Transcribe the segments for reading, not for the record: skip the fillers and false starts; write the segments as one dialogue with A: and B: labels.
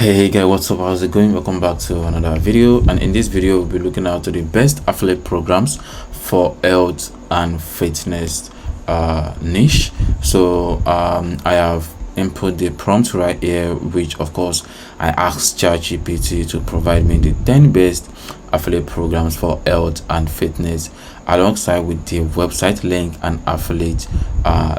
A: Hey guys, what's up? How's it going? Welcome back to another video, and in this video we'll be looking at the best affiliate programs for health and fitness niche. So I have input the prompt right here, which of course I asked ChatGPT to provide me the 10 best affiliate programs for health and fitness, alongside with the website link and affiliate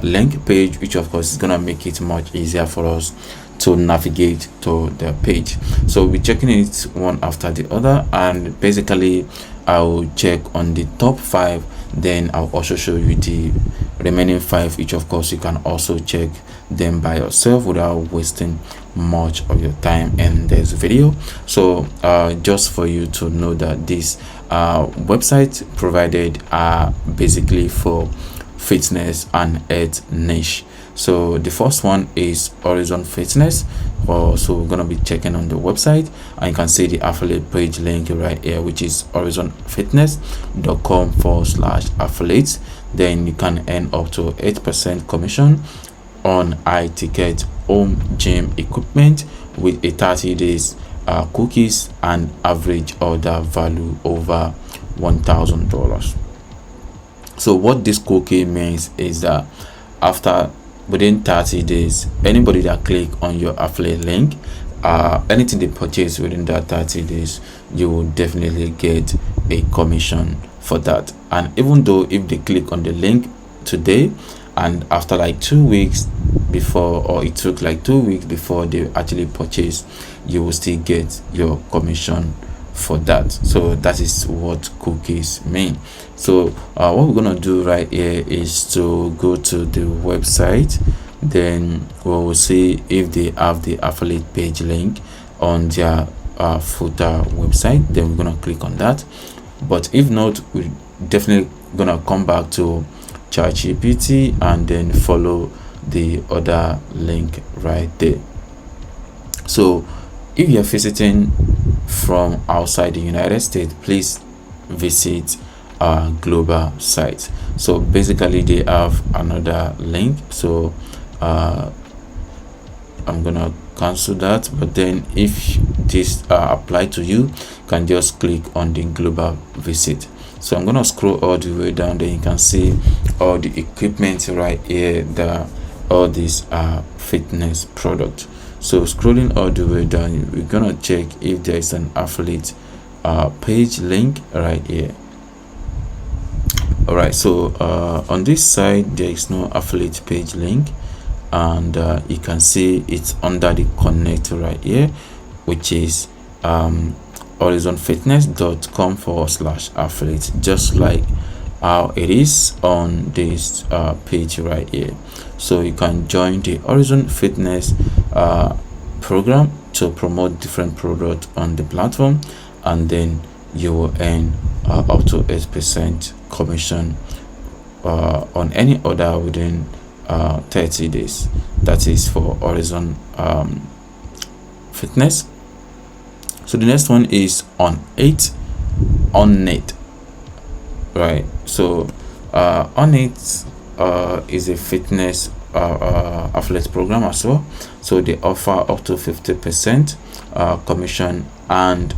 A: link page, which of course is gonna make it much easier for us to navigate to the page. So we're checking it one after the other, and basically I'll check on the top 5, then I'll also show you the remaining 5, which of course you can also check them by yourself without wasting much of your time in this video. So just for you to know that these websites provided are basically for fitness and health niche. So the first one is Horizon Fitness. So we're gonna be checking on the website, and you can see the affiliate page link right here, which is horizonfitness.com/affiliates. Then you can earn up to 8% commission on high-ticket home gym equipment with a 30 days cookies and average order value over $1,000. So what this cookie means is that within 30 days, anybody that click on your affiliate link, anything they purchase within that 30 days, you will definitely get a commission for that. And even though if they click on the link today, and after like 2 weeks before, or it took like 2 weeks before they actually purchase, you will still get your commission for that. So that is what cookies mean. So what we're gonna do right here is to go to the website, then we will see if they have the affiliate page link on their footer website. Then we're gonna click on that. But if not, we're definitely gonna come back to ChatGPT and then follow the other link right there. So if you're visiting from outside the United States, please visit our global site. So basically they have another link, so I'm gonna cancel that. But then if this apply to you, can just click on the global visit. So I'm gonna scroll all the way down, then you can see all the equipment right here, all these fitness product. So scrolling all the way down, we're gonna check if there is an affiliate page link right here. All right, so on this side there is no affiliate page link, and you can see it's under the connect right here, which is horizonfitness.com/affiliate, just like how it is on this page right here. So you can join the Horizon Fitness program to promote different products on the platform, and then you will earn up to 8% commission on any order within 30 days. That is for Horizon Fitness. So the next one is unethical, right? So unethical is a fitness affiliate program as well. So they offer up to 50% commission and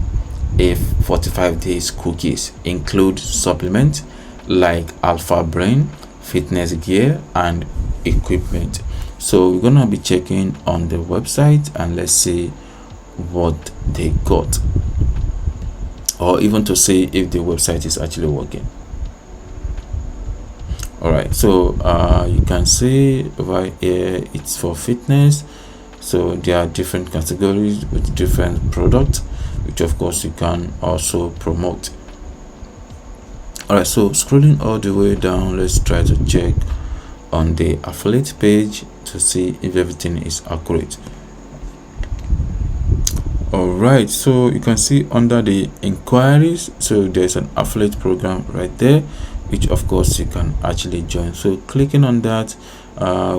A: a 45 days cookies, include supplement like Alpha Brain, fitness gear and equipment. So we're gonna be checking on the website, and let's see what they got, or even to see if the website is actually working. All right, so you can see right here it's for fitness. So there are different categories with different products, which of course you can also promote. All right, so scrolling all the way down, let's try to check on the affiliate page to see if everything is accurate. All right, so you can see under the inquiries, so there's an affiliate program right there, which of course you can actually join. So clicking on that,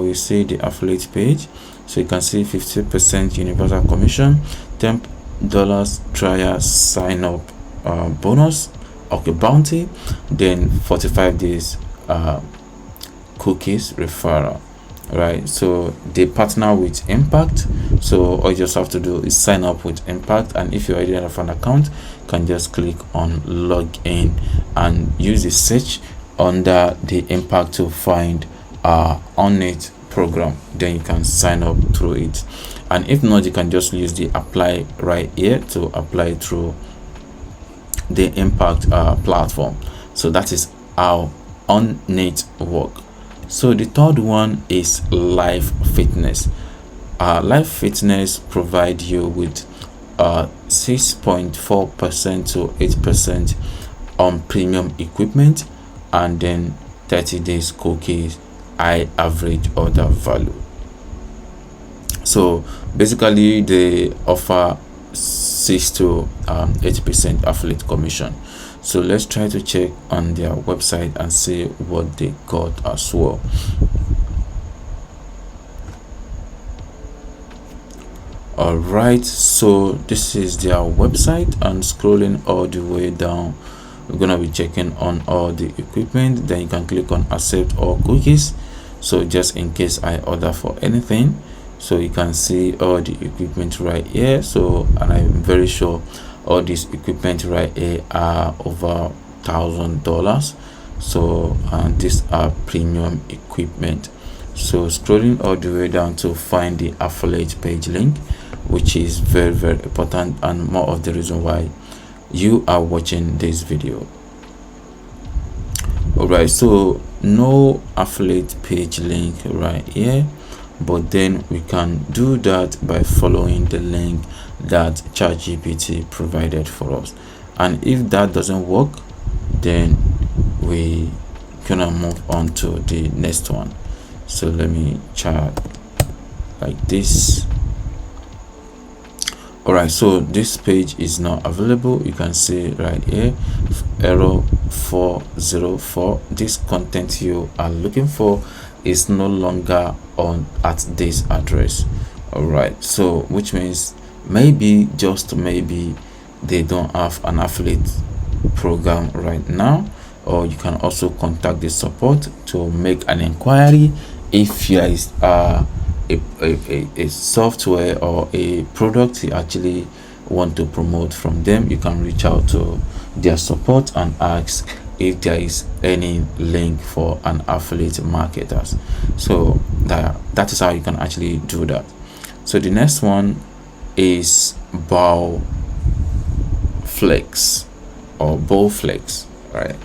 A: we see the affiliate page. So you can see 50% universal commission, $10 trial sign up bonus, okay, bounty, then 45 days cookies referral. right? So they partner with Impact, so all you just have to do is sign up with Impact, and if you already have an account, you can just click on log in and use the search under the Impact to find on it program. Then you can sign up through it, and if not, you can just use the apply right here to apply through the Impact platform. So that is how on it work. So the third one is Live Fitness. Live Fitness provide you with 6.4% to 8% on premium equipment, and then 30 days cookies, high average order value. So basically they offer 6 to 8% affiliate commission. So let's try to check on their website and see what they got as well. All right, so this is their website, and scrolling all the way down, we're gonna be checking on all the equipment. Then you can click on accept all cookies, so just in case I order for anything, so you can see all the equipment right here. So, and I'm very sure all these equipment right here are over $1,000. So, and these are premium equipment. So scrolling all the way down to find the affiliate page link, which is very, very important and more of the reason why you are watching this video. All right, so no affiliate page link right here, but then we can do that by following the link that ChatGPT provided for us. And if that doesn't work, then we gonna move on to the next one. So let me chat like this. All right, so this page is not available. You can see right here, error 404. This content you are looking for is no longer on at this address. All right, so which means maybe, just maybe, they don't have an affiliate program right now. Or you can also contact the support to make an inquiry if there is a software or a product you actually want to promote from them. You can reach out to their support and ask if there is any link for an affiliate marketers. So that is how you can actually do that. So the next one is Bowflex or Bowflex, right?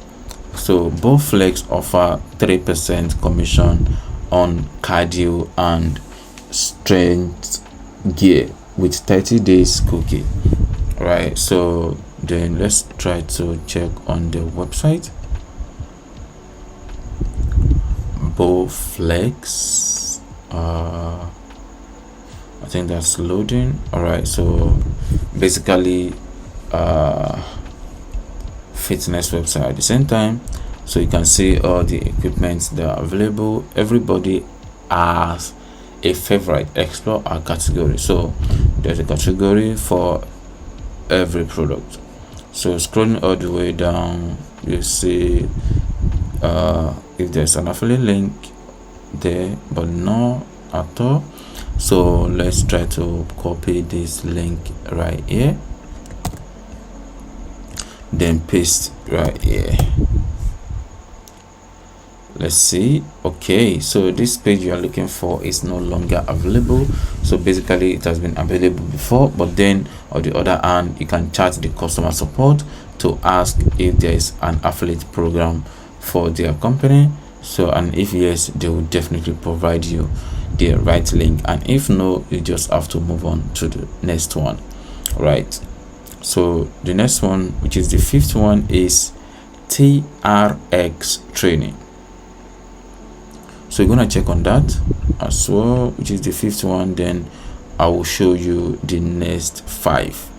A: So Bowflex offer 3% commission on cardio and strength gear with 30 days cookie, right? So then let's try to check on the website. Bowflex, I think that's loading. All right, so basically fitness website at the same time. So you can see all the equipment that are available. Everybody has a favorite. Explore our category. So there's a category for every product. So scrolling all the way down, you see if there's an affiliate link there, but no at all. So let's try to copy this link right here, then paste right here. Let's see. Okay, so this page you are looking for is no longer available. So basically it has been available before, but then on the other hand, you can chat the customer support to ask if there is an affiliate program for their company. So, and if yes, they will definitely provide you the right link, and if no, you just have to move on to the next one, right? So the next one, which is the fifth one, is TRX training. So you're gonna check on that as well, which is the fifth one. Then I will show you the next 5.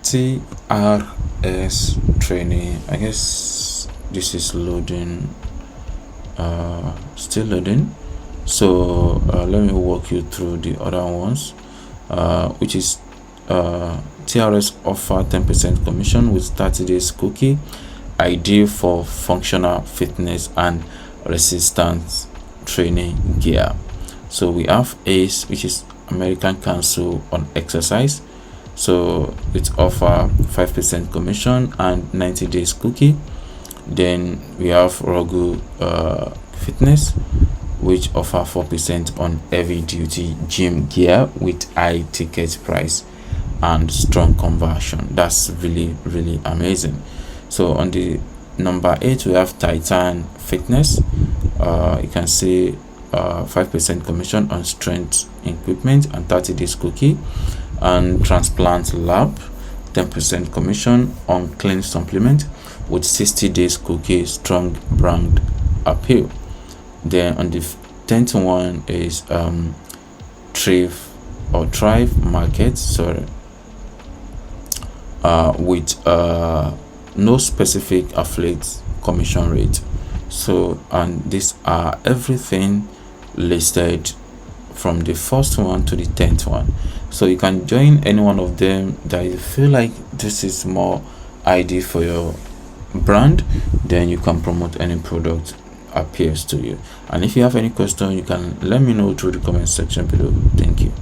A: TRS training. I guess this is loading. Still loading. So let me walk you through the other ones, which is TRS offer 10% commission with 30 days cookie, ideal for functional fitness and resistance training gear. So we have ACE, which is American Council on Exercise. So it offer 5% commission and 90 days cookie. Then we have Rogu Fitness, which offer 4% on heavy duty gym gear with high ticket price and strong conversion. That's really amazing. So on the number 8 we have Titan Fitness. You can see 5% commission on strength equipment and 30 days cookie. And Transplant Lab, 10% commission on clean supplement with 60 days cookie, strong brand appeal. Then on the 10th one is Thrive Market, sorry, with no specific affiliate commission rate. So, and these are everything listed from the first one to the 10th one. So you can join any one of them that you feel like this is more ideal for your brand, then you can promote any product appears to you. And if you have any question, you can let me know through the comment section below. Thank you.